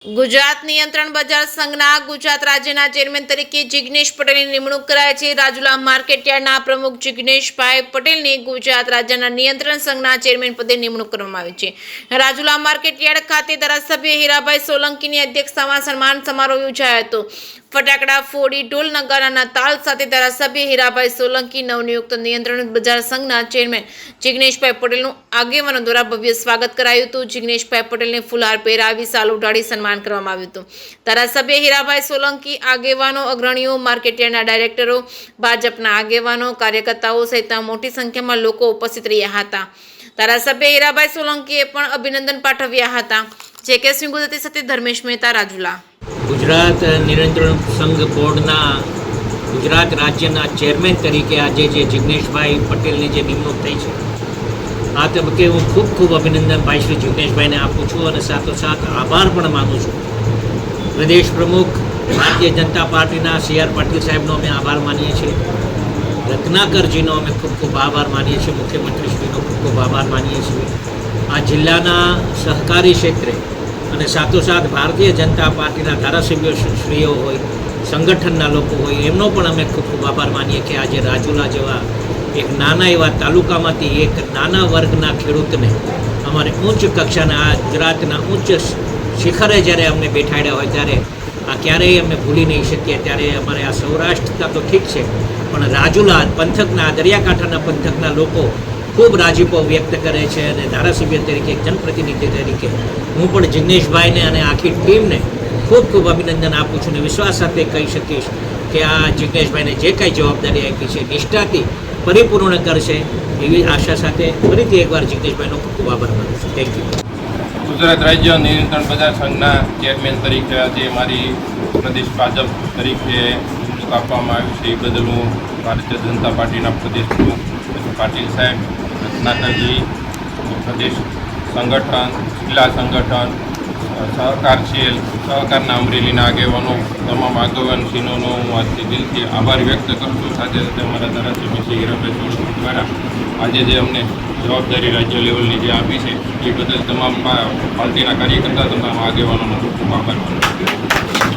ગુજરાત નિયંત્રણ બજાર સંઘના ગુજરાત રાજ્યના ચેરમેન તરીકે જિગ્નેશ પટેલની નિમણૂક કરાઈ છે। રાજુલા માર્કેટયાર્ડના પ્રમુખ જિગ્નેશભાઈ પટેલની ગુજરાત રાજ્યના નિયંત્રણ સંઘના ચેરમેન પદે નિમણૂક કરવામાં આવી છે। રાજુલા માર્કેટયાર્ડ ખાતે ધારાસભ્ય હીરાભાઈ સોલંકીની અધ્યક્ષતામાં સન્માન સમારોહ યોજાયો હતો। ફટાકડા ફોડી ઢોલ નગારાના તાલ સાથે ધારાસભ્ય હીરાભાઈ સોલંકી નવનિયુક્ત નિયંત્રણ બજાર સંઘના ચેરમેન જિગ્નેશભાઈ પટેલનું આગેવાનો દ્વારા ભવ્ય સ્વાગત કરાયું હતું। જિગ્નેશભાઈ પટેલને ફુલહાર પહેરાવી શાલ ઉઢાડી સન્માન કરવામાં આવ્યું હતું। ધારાસભ્ય હીરાભાઈ સોલંકી, આગેવાનો, અગ્રણીઓ, માર્કેટયાર્ડના ડાયરેક્ટરો, ભાજપના આગેવાનો, કાર્યકર્તાઓ સહિતના મોટી સંખ્યામાં લોકો ઉપસ્થિત રહ્યા હતા। ધારાસભ્ય હીરાભાઈ સોલંકીએ પણ અભિનંદન પાઠવ્યા હતા। જે.કે. સિંહ ગુજરાતી સાથે ધર્મેશ મહેતા, રાજુલા। ગુજરાત નિયંત્રણ સંઘ બોર્ડના ગુજરાત રાજ્યના ચેરમેન તરીકે આજે જે જિગ્નેશભાઈ પટેલની જે નિમણૂક થઈ છે, આ તબક્કે હું ખૂબ અભિનંદન ભાઈ શ્રી જિગ્નેશભાઈને આપું છું અને સાથોસાથ આભાર પણ માનું છું। પ્રદેશ પ્રમુખ ભારતીય જનતા પાર્ટીના સી.આર. પાટીલ સાહેબનો અમે આભાર માનીએ છીએ। રત્નાકરજીનો અમે ખૂબ આભાર માનીએ છીએ। મુખ્યમંત્રીશ્રીનો ખૂબ આભાર માનીએ છીએ। આ જિલ્લાના સહકારી ક્ષેત્રે અને સાથોસાથ ભારતીય જનતા પાર્ટીના ધારાસભ્યશ્રીઓ હોય, સંગઠનના લોકો હોય, એમનો પણ અમે ખૂબ આભાર માનીએ કે આજે રાજુલા જેવા એક નાના એવા તાલુકામાંથી એક નાના વર્ગના ખેડૂતને અમારે ઉચ્ચ કક્ષાના આ ગુજરાતના ઉચ્ચ શિખરે જ્યારે અમને બેઠાડ્યા હોય ત્યારે આ ક્યારેય અમે ભૂલી નહીં શકીએ। ત્યારે અમારે આ સૌરાષ્ટ્રના તો ઠીક છે, પણ રાજુલા પંથકના, દરિયાકાંઠાના પંથકના લોકો ખૂબ રાજીપો વ્યક્ત કરે છે અને ધારાસભ્ય તરીકે, એક જનપ્રતિનિધિ તરીકે હું પણ જિગ્નેશભાઈને અને આખી ટીમને ખૂબ અભિનંદન આપું છું અને વિશ્વાસ સાથે કહી શકીશ કે આ જિગ્નેશભાઈને જે કાંઈ જવાબદારી આપી છે નિષ્ઠાથી પરિપૂર્ણ કરશે એવી આશા સાથે ફરીથી એકવાર જિગ્નેશભાઈનો ખૂબ આભાર માનું છું। Thank you. ગુજરાત રાજ્ય નિયંત્રણ બજાર સંઘના ચેરમેન તરીકે આજે મારી પ્રદેશ ભાજપ તરીકે નિમણૂક આપવામાં આવી છે, એ બદલ હું ભારતીય જનતા પાર્ટીના પ્રદેશ પ્રમુખ પાટીલ સાહેબ, રત્નાકરજી, પ્રદેશ સંગઠન, જિલ્લા સંગઠન, સહકારના અમરેલીના આગેવાનો, તમામ આગેવાનશ્રીનો હું આજથી દિલથી આભાર વ્યક્ત કરું છું। સાથે સાથે અમારા ધારાસભ્ય શ્રી હીરાભાઈ સોલંકી દ્વારા આજે જે અમને જવાબદારી રાજ્ય લેવલની જે આપી છે એ બદલ તમામ પાર્ટીના કાર્યકર્તા, તમામ આગેવાનોનો ખૂબ આભાર માનું છું।